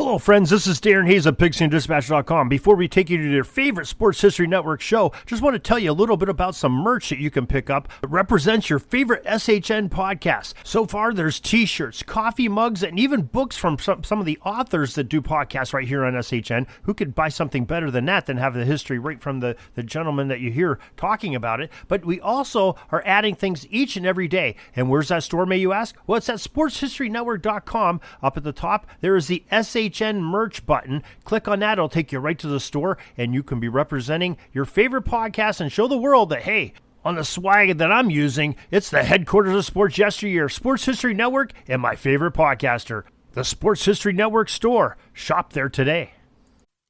Hello, friends. This is Darren Hayes of PigskinDispatch.com. Before we take you to your favorite Sports History Network show, just want to tell you a little bit about some merch that you can pick up that represents your favorite SHN podcast. So far, there's t-shirts, coffee mugs, and even books from some of the authors that do podcasts right here on SHN. Who could buy something better than that than have the history right from the gentleman that you hear talking about it? But we also are adding things each and every day. And where's that store, may you ask? Well, it's at SportsHistoryNetwork.com. Up at the top, there is the SHN merch button. Click on that. It'll take you right to the store, and you can be representing your favorite podcast and show the world that, hey, on the swag that I'm using, it's the headquarters of sports yesteryear, Sports History Network, and my favorite podcaster, the Sports History Network store. Shop there today.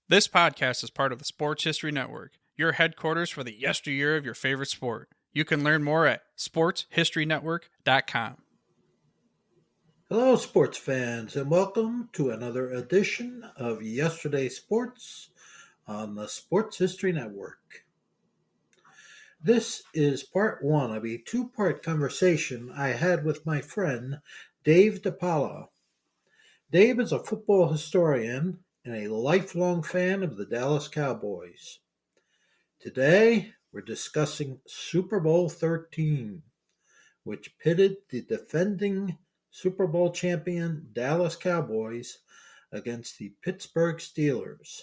This podcast is part of the Sports History Network, your headquarters for the yesteryear of your favorite sport. You can learn more at sportshistorynetwork.com. Hello, sports fans, and welcome to another edition of Yesterday Sports on the Sports History Network. This is part one of a two-part conversation I had with my friend Dave DePaola. Dave is a football historian and a lifelong fan of the Dallas Cowboys. Today, we're discussing Super Bowl 13, which pitted the defending Super Bowl champion Dallas Cowboys against the Pittsburgh Steelers.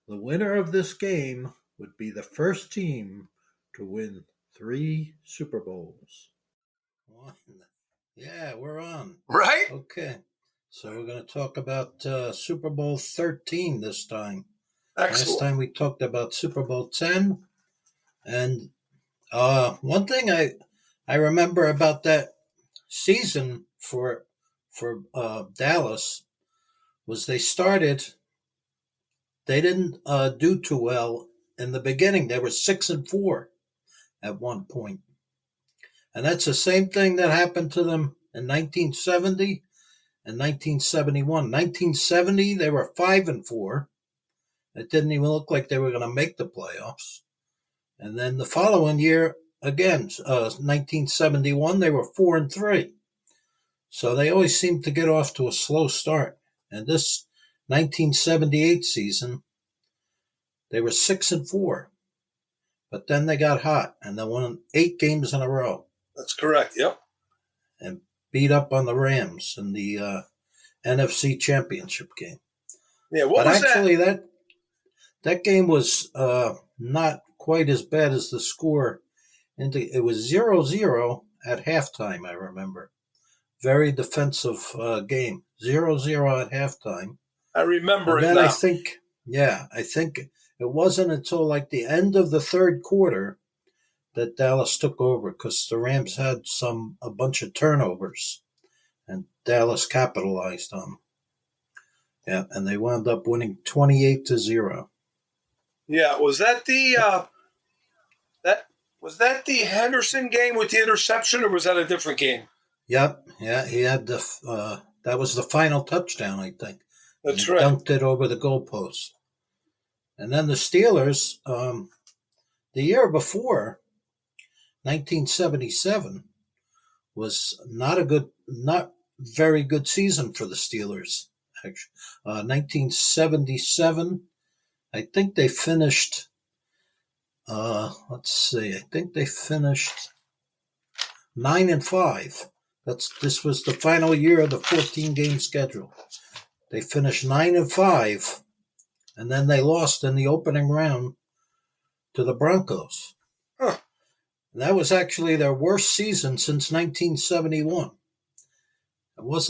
The winner of this game would be the first team to win 3 Super Bowls. Yeah, we're on. Right? Okay. So we're going to talk about Super Bowl 13 this time. Excellent. Last time we talked about Super Bowl 10. And one thing I remember about that season for Dallas was they didn't do too well in the beginning. They were 6-4 at one point, and that's the same thing that happened to them in 1970 and 1971. 1970 they were 5-4. It didn't even look like they were going to make the playoffs, and then the following year. Again, 1971, they were 4-3. So they always seemed to get off to a slow start. And this 1978 season, they were 6-4. But then they got hot, and they won 8 games in a row. That's correct, yep. And beat up on the Rams in the NFC Championship game. Yeah, what was actually, that game was not quite as bad as the score. It was 0-0 at halftime, I remember. Very defensive game. 0-0 at halftime. I remember and it then now. I think it wasn't until like the end of the third quarter that Dallas took over because the Rams had a bunch of turnovers, and Dallas capitalized on them. Yeah, and they wound up winning 28-0. Yeah, was that the Was that the Henderson game with the interception, or was that a different game? Yep. Yeah, he had that was the final touchdown, I think. That's he right. Dunked it over the goalpost. And then the Steelers, the year before, 1977, was not very good season for the Steelers. Actually, 1977, I think they finished. Let's see. I think they finished 9-5. This was the final year of the 14-game schedule. They finished 9-5, and then they lost in the opening round to the Broncos. Huh. And that was actually their worst season since 1971. It was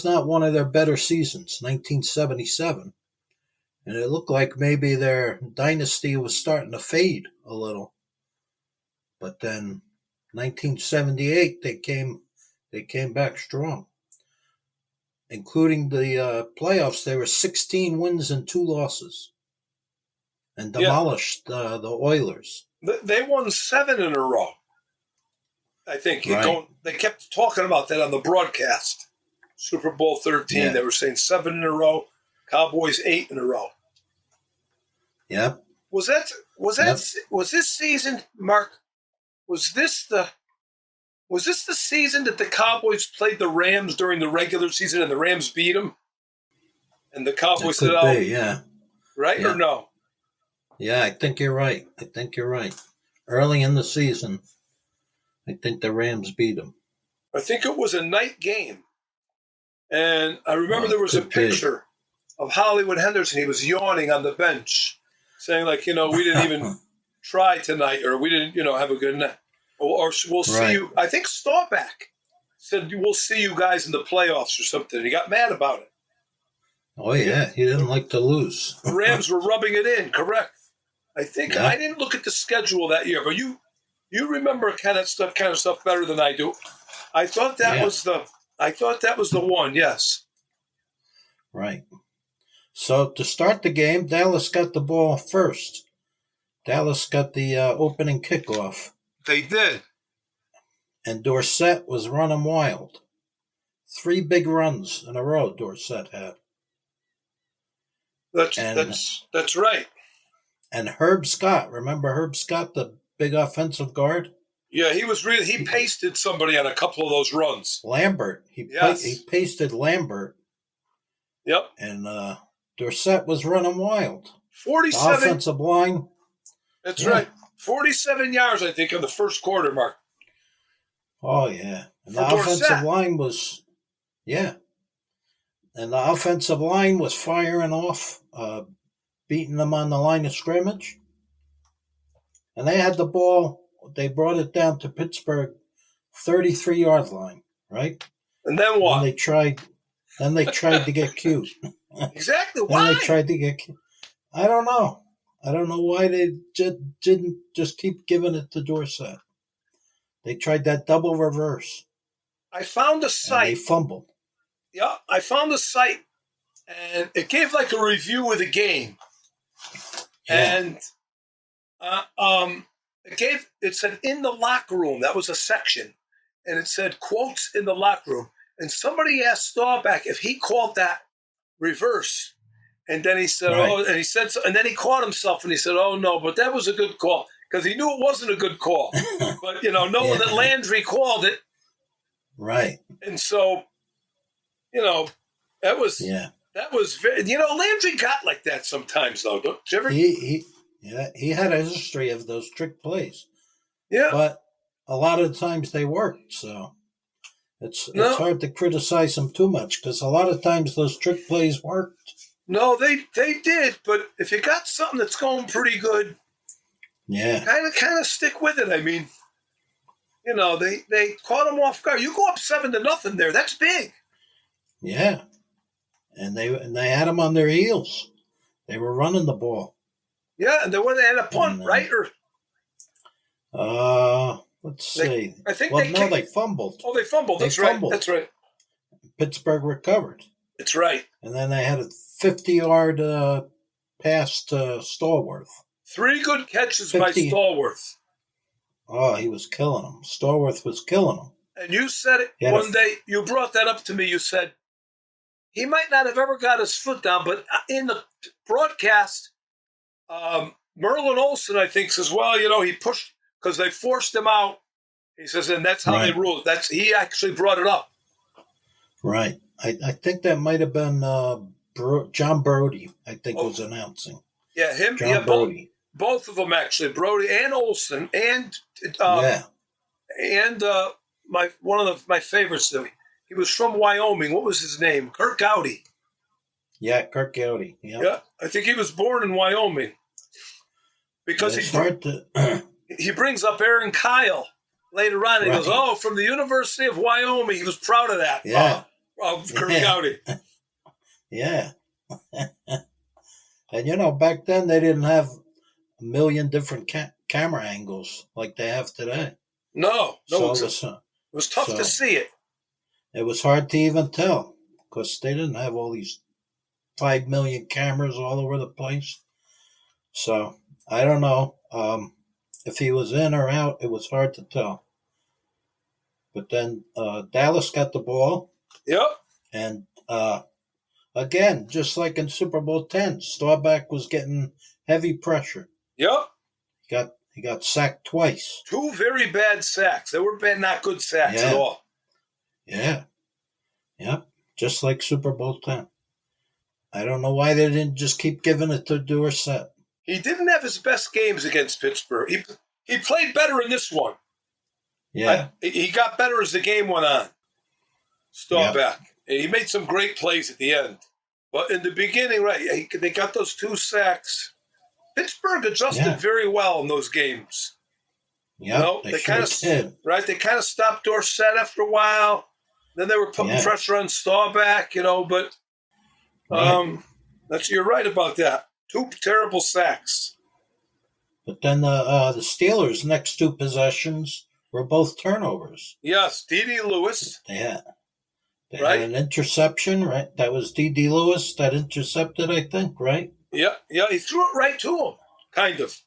not one of their better seasons, 1977. And it looked like maybe their dynasty was starting to fade a little. But then 1978, they came back strong. Including the playoffs, they were 16 wins and 2 losses. And demolished the Oilers. They won 7 in a row. I think Right. They kept talking about that on the broadcast. Super Bowl 13, Yeah. They were saying 7 in a row. Cowboys 8 in a row. Yep. Was this season, Mark? Was this the season that the Cowboys played the Rams during the regular season and the Rams beat them? and the Cowboys It said, could be, yeah. right Yeah. or no? Yeah, I think you're right. Early in the season, I think the Rams beat them. I think it was a night game. And I remember there was a Could be. picture of Hollywood Henderson. He was yawning on the bench, saying, like, we didn't even try tonight, or we didn't, have a good night. Or we'll see you. I think Staubach said, we'll see you guys in the playoffs or something. He got mad about it. Oh, yeah. He didn't like to lose. The Rams were rubbing it in, correct. I think I didn't look at the schedule that year, but you remember kind of stuff better than I do. I thought that was the one, yes. Right. So to start the game, Dallas got the ball first. Dallas got the opening kickoff. They did. And Dorsett was running wild. 3 big runs in a row Dorsett had. That's right. And Herb Scott, remember Herb Scott, the big offensive guard? Yeah, he pasted somebody on a couple of those runs. Lambert. He pasted Lambert. Yep. And Dorsett was running wild. 47. The offensive line. That's right. 47 yards, I think, in the first quarter, Mark. Oh, yeah. And For the Dorsett. offensive line was, And the offensive line was firing off, beating them on the line of scrimmage. And they had the ball. They brought it down to Pittsburgh 33-yard line, right? And then what? Then they tried to get cute. Exactly. Why? Then they tried to get cute. I don't know. I don't know why they didn't just keep giving it to Dorsett. They tried that double reverse. I found a site. And they fumbled. Yeah, I found the site, and it gave like a review of the game. Yeah. And it said in the locker room. That was a section, and it said quotes in the locker room. And somebody asked Staubach if he called that reverse, and then he said, and then he caught himself and he said, "Oh no, but that was a good call," because he knew it wasn't a good call. But knowing that Landry called it, right, and so that was very, Landry got like that sometimes though. Don't you ever? He had a history of those trick plays. Yeah. But a lot of the times they worked, so it's hard to criticize them too much because a lot of times those trick plays worked. No, they did, but if you got something that's going pretty good, kind of stick with it. I mean, they caught them off guard. You go up 7-0 there, that's big. Yeah, and they had them on their heels. They were running the ball. Yeah, and they had a punt, right? Or let's see. I think they fumbled. Oh, they fumbled. That's right. That's right. Pittsburgh recovered. That's right. And then they had a 50-yard pass to Stallworth. 3 good catches by Stallworth. Oh, he was killing them. Stallworth was killing them. And you said it one day. You brought that up to me. You said he might not have ever got his foot down, but in the broadcast, Merlin Olsen, I think, says, well, he pushed because they forced him out. He says, and that's how they ruled. He actually brought it up. Right. I think that might have been John Brody, I think, was announcing. Yeah, him. John Brody. Both of them, actually. Brody and Olsen. And one of my favorites. He was from Wyoming. What was his name? Kirk Gowdy. Yeah, Kirk Gowdy. Yeah, I think he was born in Wyoming. Because he brings up Aaron Kyle later on. And he goes, from the University of Wyoming. He was proud of that. Yeah. Kirk Gowdy. Yeah. And, back then they didn't have a million different camera angles like they have today. No. So it was tough to see it. It was hard to even tell because they didn't have all these 5 million cameras all over the place. So I don't know if he was in or out. It was hard to tell. But then Dallas got the ball. Yep. And again, just like in Super Bowl X, Staubach was getting heavy pressure. Yep. He got sacked twice. 2 very bad sacks. They were not good sacks at all. Yeah. Yep. Just like Super Bowl X. I don't know why they didn't just keep giving it to Dorsett. He didn't have his best games against Pittsburgh. He played better in this one. Yeah. He got better as the game went on. Staubach. Yep. He made some great plays at the end. But in the beginning, right, they got those 2 sacks. Pittsburgh adjusted very well in those games. Yeah, they kind of did. Right, they kind of stopped Dorsett after a while. Then they were putting pressure on Staubach, but you're right about that. 2 terrible sacks. But then the Steelers' next 2 possessions were both turnovers. Yes, D.D. Lewis. They had an interception, right? That was D.D. Lewis that intercepted, I think, right? Yeah, he threw it right to him, kind of.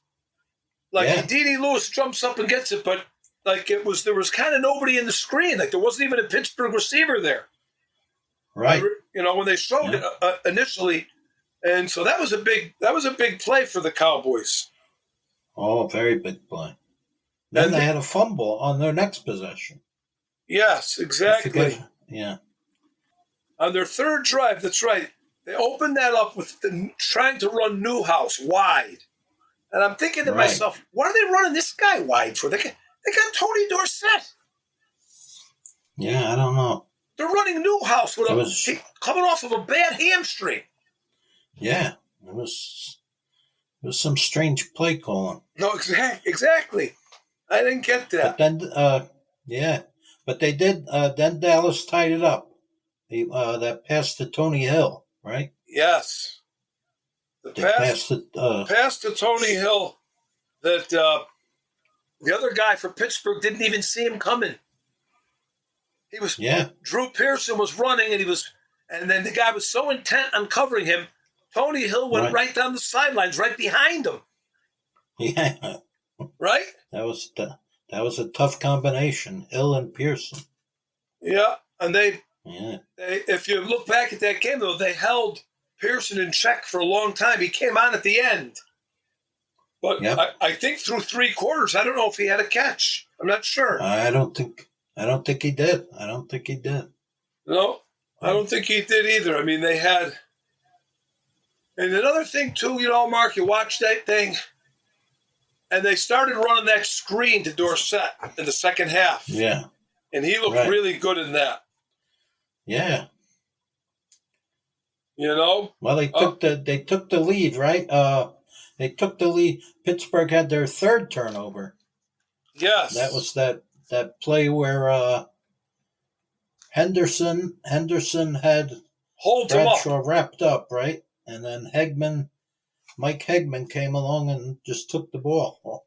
D.D. Lewis jumps up and gets it, but there was kind of nobody in the screen. There wasn't even a Pittsburgh receiver there. Right. When they showed it initially, and so that was a big play for the Cowboys. Oh, very big play. Then they had a fumble on their next possession. Yes, exactly. Yeah. On their third drive, that's right. They opened that up with trying to run Newhouse wide. And I'm thinking to myself, what are they running this guy wide for? They got Tony Dorsett. Yeah, I don't know. They're running Newhouse with coming off of a bad hamstring. Yeah, it was some strange play calling. No, exactly. I didn't get that. But then, but they did. Then Dallas tied it up. That pass to Tony Hill, right? Yes. The pass to Tony Hill that the other guy for Pittsburgh didn't even see him coming. Drew Pearson was running, and then the guy was so intent on covering him, Tony Hill went right down the sidelines, right behind him. Yeah. Right? That was a tough combination, Hill and Pearson. Yeah, and if you look back at that game, though, they held Pearson in check for a long time. He came on at the end. But I think through 3 quarters, I don't know if he had a catch. I'm not sure. I don't think he did. No, I don't think he did either. I mean, they had... And another thing, too, Mark, you watch that thing, and they started running that screen to Dorsett in the second half. Yeah. And he looked really good in that. Yeah. Well, they took the lead, right? They took the lead. Pittsburgh had their 3rd turnover. Yes. That was that play where Henderson had Bradshaw wrapped up, right? And then Mike Hegman came along and just took the ball.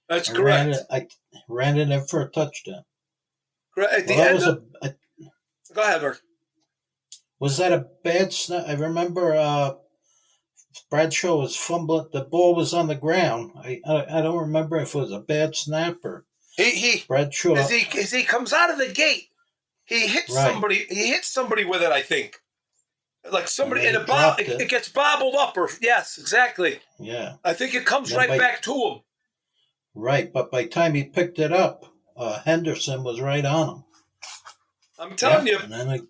That's correct. Ran it in for a touchdown. Correct. Go ahead, Mark. Was that a bad snap? I remember Bradshaw was fumbling. The ball was on the ground. I don't remember if it was a bad snap or Bradshaw. As he comes out of the gate, he hits somebody. He hits somebody with it, I think. Like somebody in a ball, it gets bobbled up, yes, exactly. Yeah, I think it comes back to him. Right, but by the time he picked it up, Henderson was right on him. I'm telling you, and then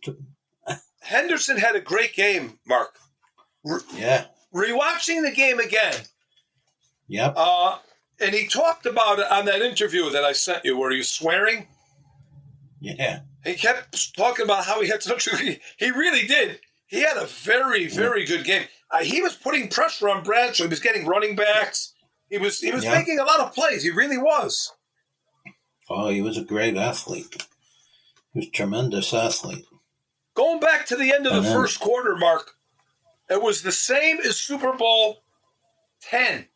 Henderson had a great game, Mark. Rewatching the game again. Yep. And he talked about it on that interview that I sent you, where he was swearing. Yeah. He kept talking about how he had such a. He really did. He had a very, very good game. He was putting pressure on Bradshaw. He was getting running backs. He was making a lot of plays. He really was. Oh, he was a great athlete. He was a tremendous athlete. Going back to the end of the first quarter, Mark, it was the same as Super Bowl 10.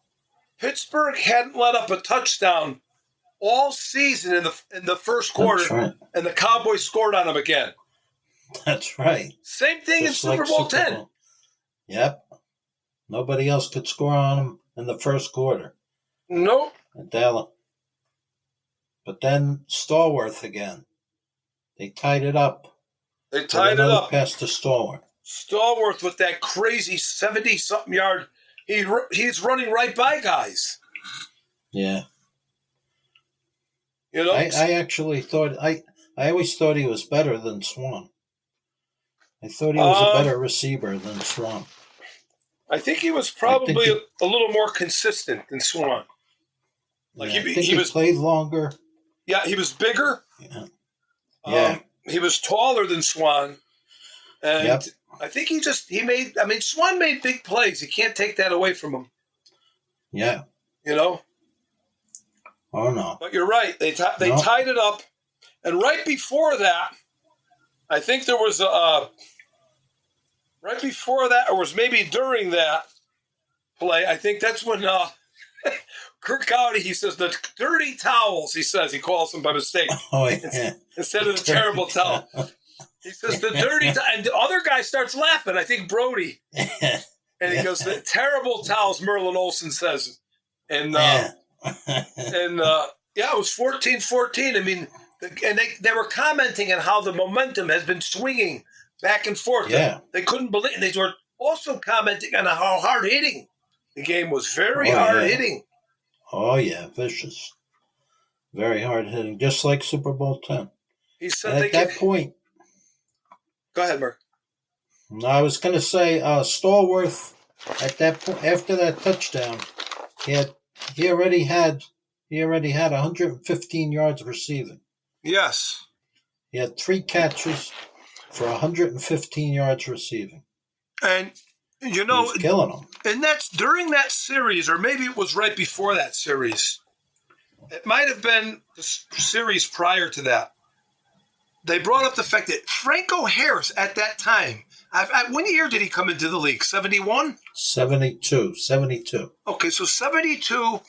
Pittsburgh hadn't let up a touchdown all season in the first quarter, and the Cowboys scored on them again. That's right. Same thing in Super Bowl 10. Yep. Nobody else could score on them in the first quarter. Nope. But then Stallworth again. They tied it up. Pass to Stallworth. Stallworth with that crazy 70-something yard. He's running right by guys. Yeah. I actually thought I always thought he was better than Swan. I thought he was a better receiver than Swan. I think he was probably a little more consistent than Swan. Like he played longer. Yeah, he was bigger. Yeah. He was taller than Swan. And I think Swan made big plays. You can't take that away from him. Yeah. You know? Oh, no. But you're right. They tied it up. And right before that, I think there was right before that, or was maybe during that play, I think that's when Kirk Cowdy, he says, the dirty towels, he calls them by mistake. Oh, yeah. Instead of the terrible towel. He says, the dirty towel. And the other guy starts laughing, I think Brody. And he goes, the terrible towels, Merlin Olsen says. And, it was 14-14. I mean, and they were commenting on how the momentum has been swinging back and forth. Yeah. They couldn't believe it. They were also commenting on how hard hitting the game was. Very hard hitting. Oh, yeah, vicious. Very hard hitting, just like Super Bowl X. He said at that point. Go ahead, Mark. I was going to say, Stallworth, at that point, after that touchdown, he already had 115 yards receiving. Yes. He had 3 catches for 115 yards receiving. And, he was killing them. And that's during that series, or maybe it was right before that series. It might have been the series prior to that. They brought up the fact that Franco Harris at that time, when year did he come into the league? 71? 72. Okay, so 72,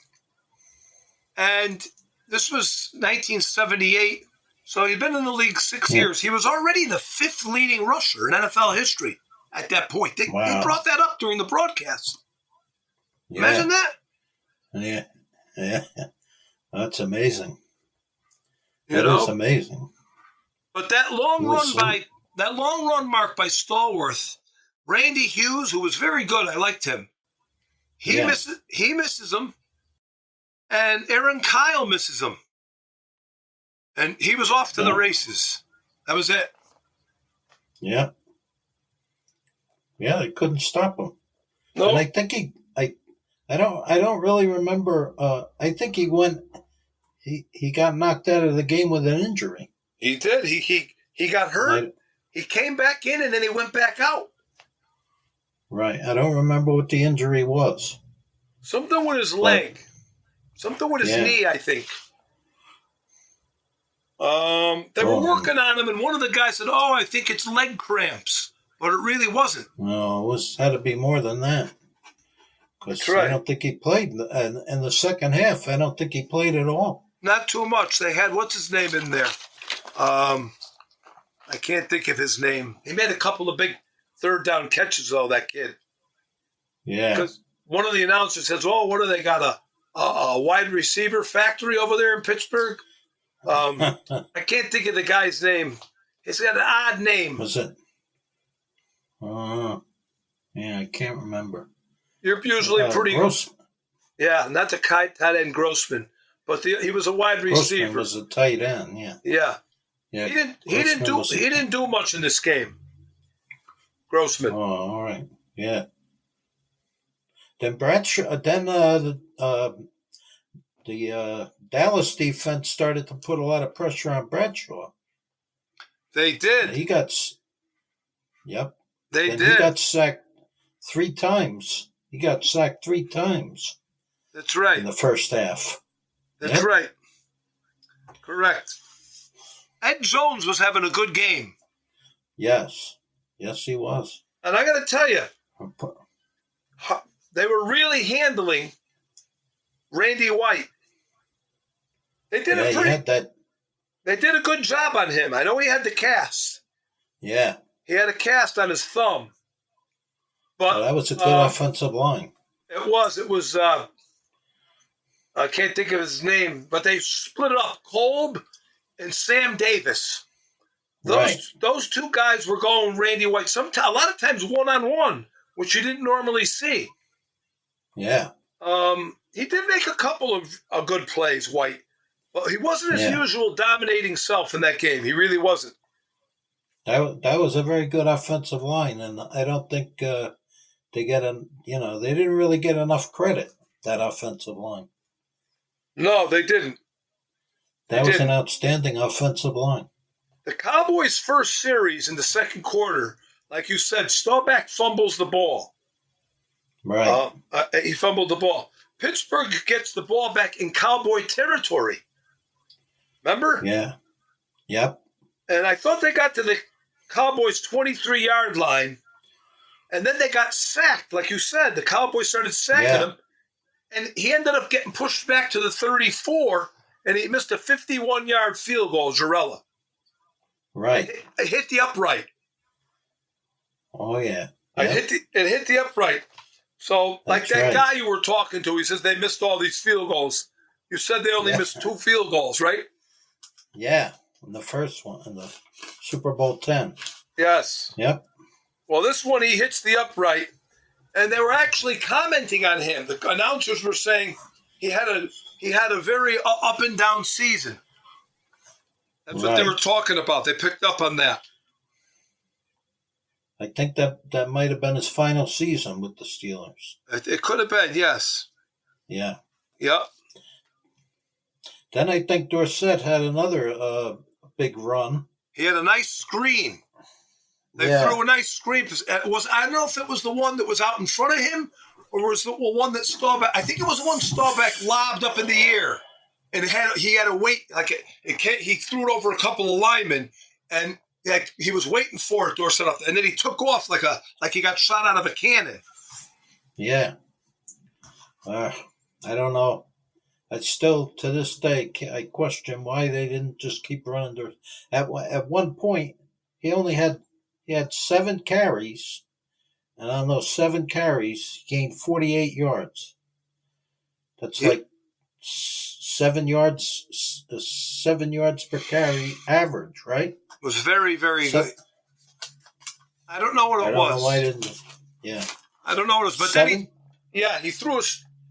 and this was 1978. So he'd been in the league 6 years. He was already the 5th leading rusher in NFL history at that point. They brought that up during the broadcast. Imagine that. Yeah. That's amazing. That is amazing. But that long run mark by Stallworth, Randy Hughes, who was very good, I liked him. He misses him, and Aaron Kyle misses him. And he was off to the races. That was it. Yeah. Yeah, they couldn't stop him. No. And I think I don't really remember. I think he got knocked out of the game with an injury. He did. He got hurt. He came back in and then he went back out. Right. I don't remember what the injury was. Something with his leg. Something with his knee, I think. They were working on him, and one of the guys said, I think it's leg cramps. But it really wasn't. No, it had to be more than that. Because I don't think he played in the second half. I don't think he played at all. Not too much. They had, what's his name in there? I can't think of his name. He made a couple of big third down catches, though, that kid. Yeah. Because one of the announcers says, what do they got, a wide receiver factory over there in Pittsburgh? I can't think of the guy's name. He's got an odd name. Was it? I can't remember. You're usually pretty Grossman. Yeah, not the tight end Grossman, but he was a wide receiver. Grossman was a tight end. Yeah. He didn't do much in this game. Grossman. Oh, all right. Yeah. Then Bradshaw. Then the Dallas defense started to put a lot of pressure on Bradshaw. They did. He got. Yep. They did. He got sacked 3 times. That's right. In the first half. That's right. Correct. Ed Jones was having a good game. Yes, he was. And I got to tell you, they were really handling Randy White. They did They did a good job on him. I know he had the cast. Yeah. He had a cast on his thumb. But that was a good offensive line. It was. I can't think of his name, but they split it up. Kolb and Sam Davis. Those 2 guys were going Randy White. A lot of times one-on-one, which you didn't normally see. Yeah. He did make a couple of good plays, White. But he wasn't his usual dominating self in that game. He really wasn't. That was a very good offensive line, and I don't think they they didn't really get enough credit, that offensive line. No, they didn't. That was an outstanding offensive line. The Cowboys' first series in the second quarter, like you said, Staubach fumbles the ball. Right. He fumbled the ball. Pittsburgh gets the ball back in Cowboy territory. Remember? Yeah. Yep. And I thought they got to the Cowboys' 23-yard line, and then they got sacked. Like you said, the Cowboys started sacking him, and he ended up getting pushed back to the 34, and he missed a 51-yard field goal, Jarella. Right. It hit the upright. Oh, yeah. It hit the upright. So, like that guy you were talking to, he says they missed all these field goals. You said they only missed 2 field goals, right? Yeah, in the first one, in the Super Bowl 10. Yes. Yep. Well, this one, he hits the upright, and they were actually commenting on him. The announcers were saying he had a very up and down season. That's what they were talking about. They picked up on that. I think that might have been his final season with the Steelers. It could have been, yes. Yeah. Yep. Then I think Dorsett had another big run. He had a nice screen. They threw a nice screen. I don't know if it was the one that was out in front of him or was the one that Staubach. I think it was the one Staubach lobbed up in the air, and he had to wait. He threw it over a couple of linemen, and he was waiting for it. Dorsett, and then he took off like he got shot out of a cannon. Yeah. I don't know. I still, to this day, I question why they didn't just keep running. At one point, he had 7 carries, and on those 7 carries, he gained 48 yards. That's like 7 yards per carry average, right? It was very, very good. I don't know what it was. I don't know why didn't. Yeah. I don't know what it was, but 7? then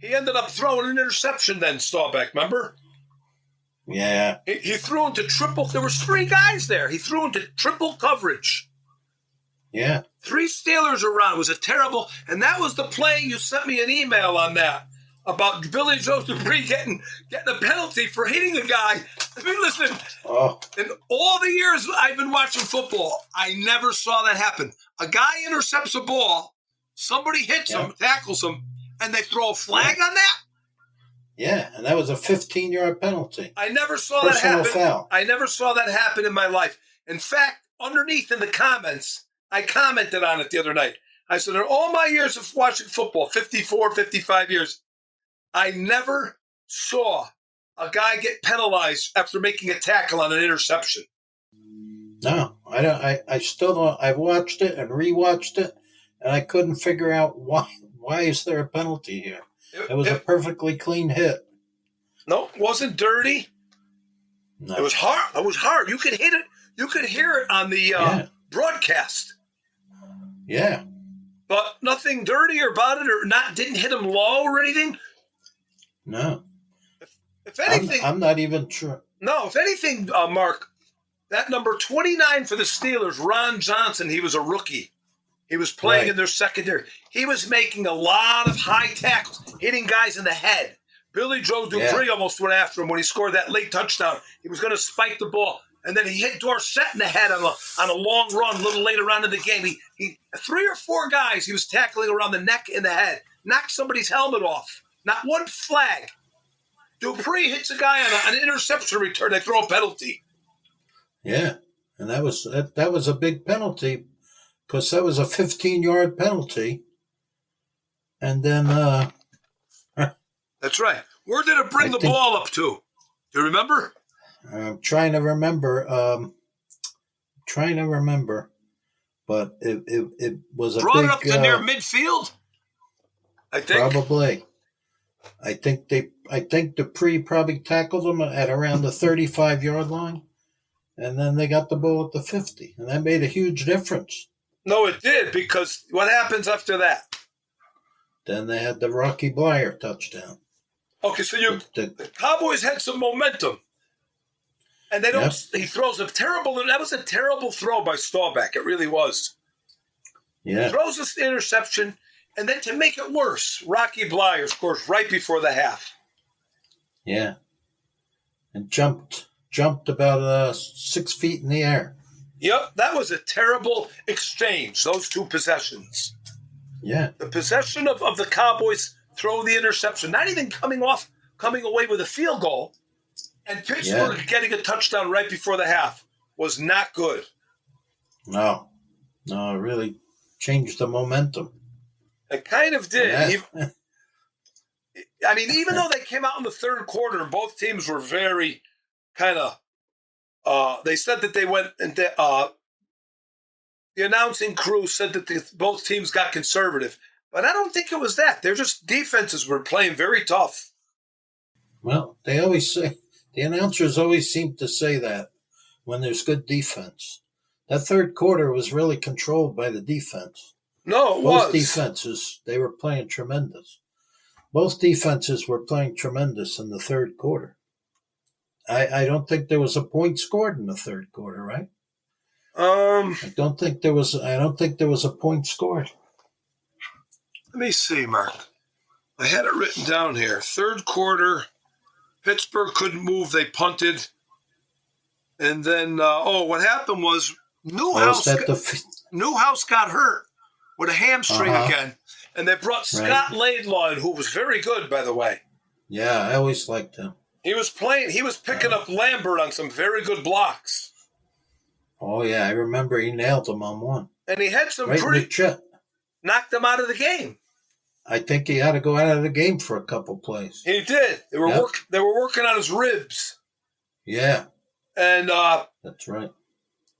he ended up throwing an interception then, Staubach, remember? Yeah. He threw into triple. There was 3 guys there. He threw into triple coverage. Yeah. 3 Steelers around. It was a terrible. And that was the play. You sent me an email on that about Billy Joe Dupree getting a penalty for hitting a guy. I mean, listen, in all the years I've been watching football, I never saw that happen. A guy intercepts a ball, somebody hits him, tackles him, and they throw a flag on that? Yeah, and that was a 15-yard penalty. I never saw that happen. Foul. I never saw that happen in my life. In fact, underneath in the comments, I commented on it the other night. I said, in all my years of watching football, 54, 55 years, I never saw a guy get penalized after making a tackle on an interception. No, I don't. I still don't. I've watched it and rewatched it, and I couldn't figure out why. Why is there a penalty here? It was a perfectly clean hit. No, it wasn't dirty. No. It was hard. It was hard. You could hit it. You could hear it on the broadcast. Yeah. But nothing dirty about it, or didn't hit him low or anything. No. If anything, I'm not even sure. No, if anything, Mark, that number 29 for the Steelers, Ron Johnson, he was a rookie. He was playing in their secondary. He was making a lot of high tackles, hitting guys in the head. Billy Joe Dupree almost went after him when he scored that late touchdown. He was going to spike the ball, and then he hit Dorsett in the head on a long run a little later on in the game. He 3 or 4 guys he was tackling around the neck and the head, knocked somebody's helmet off. Not one flag. Dupree hits a guy on an interception return. They throw a penalty. Yeah, and that was a big penalty. Because that was a 15-yard penalty. And then... That's right. Where did it bring the ball up to? Do you remember? I'm trying to remember. But it was a brought big... it up to near midfield? I think. Probably. I think Dupree probably tackled him at around the 35-yard line. And then they got the ball at the 50. And that made a huge difference. No, it did, because what happens after that? Then they had the Rocky Bleier touchdown. Okay, so the Cowboys had some momentum. And they don't. Yep. He throws a terrible. That was a terrible throw by Staubach. It really was. Yeah. He throws this interception, and then to make it worse, Rocky Bleier scores right before the half. Yeah. And jumped about 6 feet in the air. Yep, that was a terrible exchange. Those two possessions. Yeah. The possession of the Cowboys throw the interception, not even coming away with a field goal, and Pittsburgh getting a touchdown right before the half was not good. No, it really changed the momentum. It kind of did. I mean, even though they came out in the third quarter and both teams were very kind of, they said that they went, and the announcing crew said that both teams got conservative. But I don't think it was that. They're just defenses were playing very tough. Well, they always say, the announcers always seem to say that when there's good defense. That third quarter was really controlled by the defense. No, it was. Both defenses, they were playing tremendous. Both defenses were playing tremendous in the third quarter. I don't think there was a point scored in the third quarter, right? I don't think there was a point scored. Let me see, Mark. I had it written down here. Third quarter, Pittsburgh couldn't move. They punted. And then, what happened was Newhouse got hurt with a hamstring again. And they brought Scott Laidlaw in, who was very good, by the way. Yeah, I always liked him. He was picking up Lambert on some very good blocks. Oh, yeah, I remember he nailed him on one. And he had some knocked them out of the game. I think he had to go out of the game for a couple plays. He did. They were working on his ribs. Yeah. And that's right.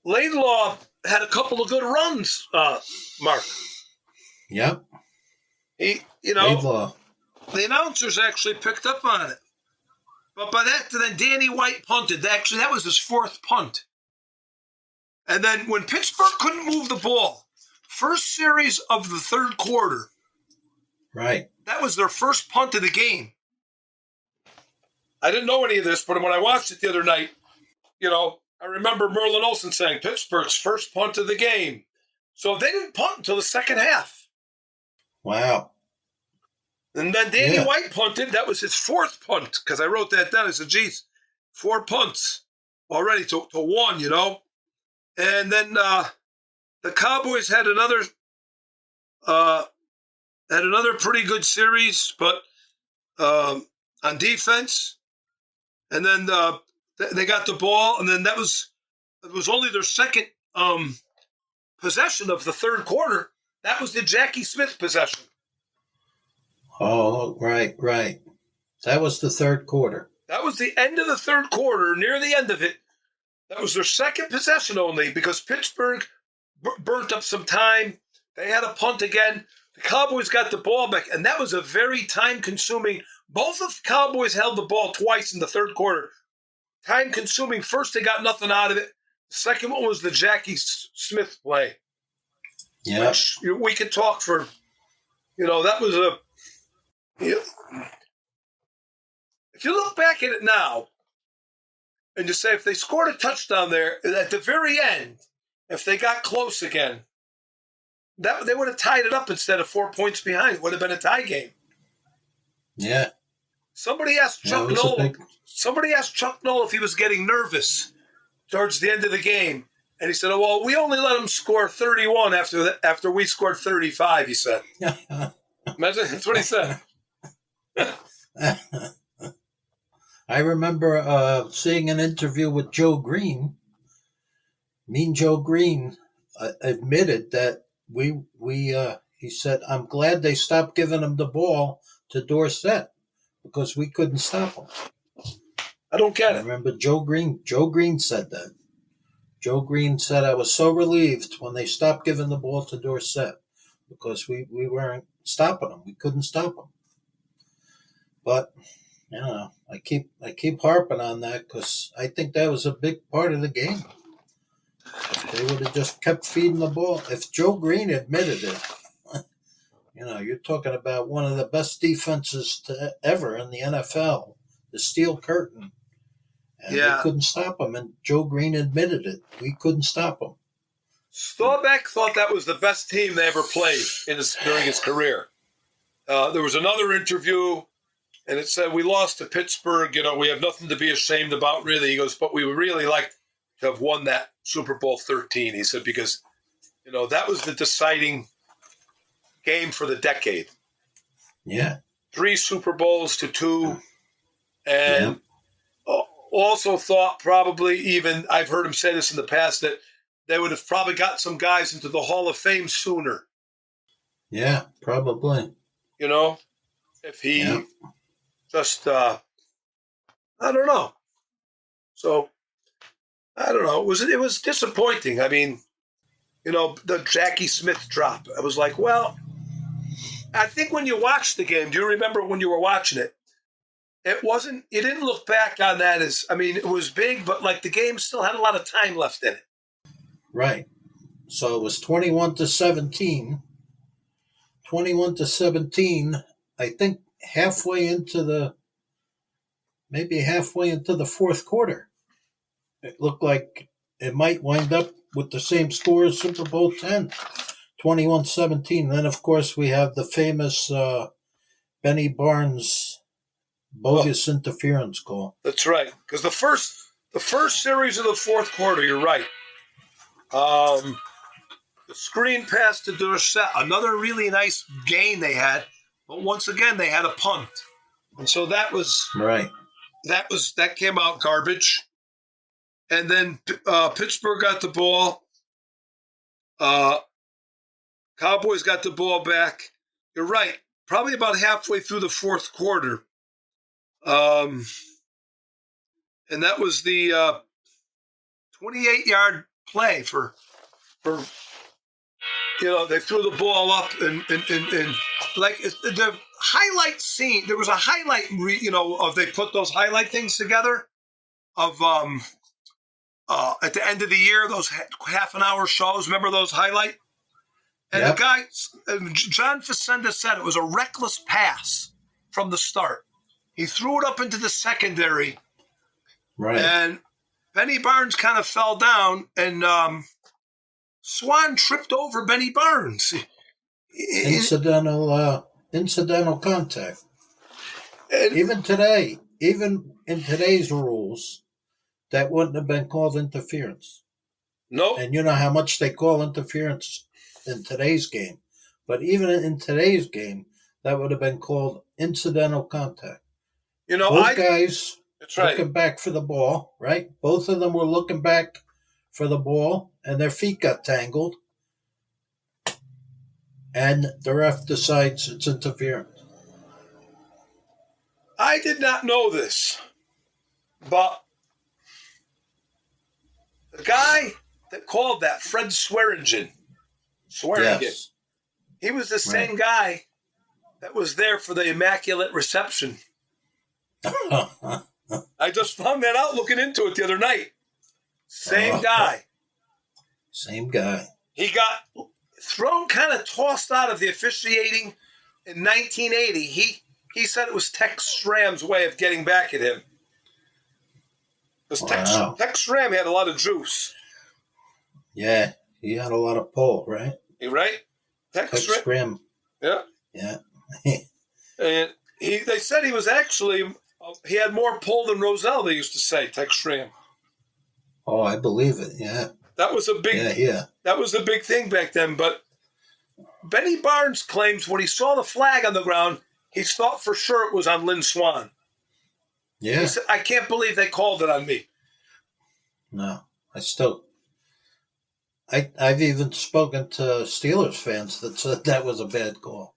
Laidlaw had a couple of good runs, Mark. Yep. Laidlaw. The announcers actually picked up on it. But by that, then Danny White punted. Actually, that was his fourth punt. And then when Pittsburgh couldn't move the ball, first series of the third quarter, right? That was their first punt of the game. I didn't know any of this, but when I watched it the other night, I remember Merlin Olsen saying Pittsburgh's first punt of the game. So they didn't punt until the second half. Wow. And then Danny White punted. That was his fourth punt, because I wrote that down. I said, geez, 4 punts already to 1, And then the Cowboys had another pretty good series, but on defense. And then they got the ball, and then it was only their second possession of the third quarter. That was the Jackie Smith possession. Oh, right. That was the third quarter. That was the end of the third quarter, near the end of it. That was their second possession only, because Pittsburgh burnt up some time. They had a punt again. The Cowboys got the ball back, and that was a very time-consuming. Both of the Cowboys held the ball twice in the third quarter. Time-consuming. First, they got nothing out of it. The second one was the Jackie Smith play. Yeah. Which we could talk for, that was a... If you look back at it now, and just say if they scored a touchdown there at the very end, if they got close again, they would have tied it up instead of 4 points behind. It would have been a tie game. Yeah. Somebody asked Chuck Noll if he was getting nervous towards the end of the game, and he said, "Oh, well, we only let him score 31 after we scored 35." He said. Imagine that's what he said. I remember seeing an interview with Joe Green. Mean Joe Green admitted that he said, "I'm glad they stopped giving him the ball to Dorsett because we couldn't stop him." I don't get it. I remember Joe Green said that. Joe Green said, "I was so relieved when they stopped giving the ball to Dorsett because we weren't stopping him. We couldn't stop him." But I keep harping on that because I think that was a big part of the game. If they would have just kept feeding the ball, if Joe Green admitted it, you're talking about one of the best defenses ever in the NFL, the Steel Curtain, And we couldn't stop them. And Joe Green admitted it. We couldn't stop them. Staubach thought that was the best team they ever played during his career. There was another interview, and it said, we lost to Pittsburgh. We have nothing to be ashamed about, really. He goes, but we would really like to have won that Super Bowl 13. He said, because, that was the deciding game for the decade. Yeah. 3 Super Bowls to 2. And also thought probably even, I've heard him say this in the past, that they would have probably got some guys into the Hall of Fame sooner. Yeah, probably. If he just, I don't know. So, I don't know. It was disappointing. I mean, the Jackie Smith drop. I was like, well, I think when you watched the game, do you remember when you were watching it? You didn't look back on that as, it was big, but like the game still had a lot of time left in it. Right. So it was 21-17. 21-17, I think halfway into the fourth quarter. It looked like it might wind up with the same score as Super Bowl 10, 21-17. Then, of course, we have the famous Benny Barnes bogus interference call. That's right. Because the first series of the fourth quarter, you're right. The screen pass to Dorsett, another really nice gain they had. But once again, they had a punt. And so that was right. That came out garbage. And then Pittsburgh got the ball. Cowboys got the ball back. You're right. Probably about halfway through the fourth quarter. And that was the 28-yard play for they threw the ball up and like the highlight scene. There was a highlight, of they put those highlight things together of at the end of the year, those half an hour shows. Remember those highlight? And the guy, John Facenda, said it was a reckless pass from the start. He threw it up into the secondary. Right. And Benny Barnes kind of fell down, and Swan tripped over Benny Barnes. Incidental contact. Even in today's rules, that wouldn't have been called interference. No. And you know how much they call interference in today's game. But even in today's game, that would have been called incidental contact. Both guys looking back for the ball, right? Both of them were looking back for the ball, and their feet got tangled. And the ref decides it's interference. I did not know this, but the guy that called that, Fred Swearingen, yes. He was the same guy that was there for the Immaculate Reception. I just found that out looking into it the other night. Same guy. Same guy. He got thrown, kind of tossed out of the officiating in 1980. He said it was Tex Schramm's way of getting back at him. Because Tex Schramm had a lot of juice. Yeah, he had a lot of pull, right? Right? Tex Schramm. Yeah. Yeah. And they said he was actually, he had more pull than Roselle, they used to say, Tex Schramm. Oh, I believe it, yeah. That was a big That was a big thing back then. But Benny Barnes claims when he saw the flag on the ground, he thought for sure it was on Lynn Swan. Yeah. He said, I can't believe they called it on me. No, I've even spoken to Steelers fans that said that was a bad call.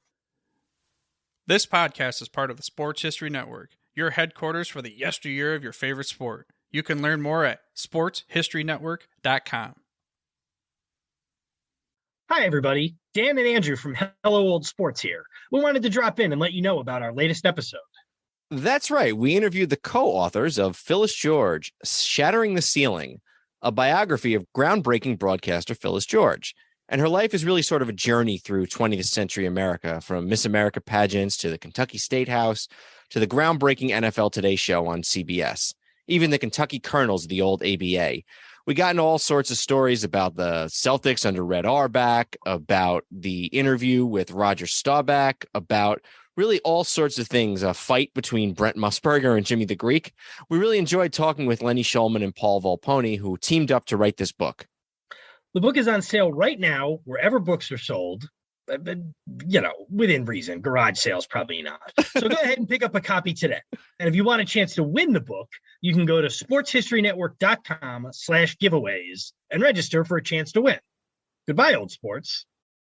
This podcast is part of the Sports History Network, your headquarters for the yesteryear of your favorite sport. You can learn more at sportshistorynetwork.com. Hi, everybody. Dan and Andrew from Hello Old Sports here. We wanted to drop in and let you know about our latest episode. That's right. We interviewed the co-authors of Phyllis George, Shattering the Ceiling, a biography of groundbreaking broadcaster Phyllis George. And her life is really sort of a journey through 20th century America, from Miss America pageants to the Kentucky State House to the groundbreaking NFL Today show on CBS. even the Kentucky Colonels of the old ABA. We got into all sorts of stories about the Celtics under Red Auerbach, about the interview with Roger Staubach, about really all sorts of things, a fight between Brent Musburger and Jimmy the Greek. We really enjoyed talking with Lenny Shulman and Paul Volpone, who teamed up to write this book. The book is on sale right now, wherever books are sold. But, within reason. Garage sales, probably not. So go ahead and pick up a copy today. And if you want a chance to win the book, you can go to sportshistorynetwork.com/giveaways and register for a chance to win. Goodbye, old sports.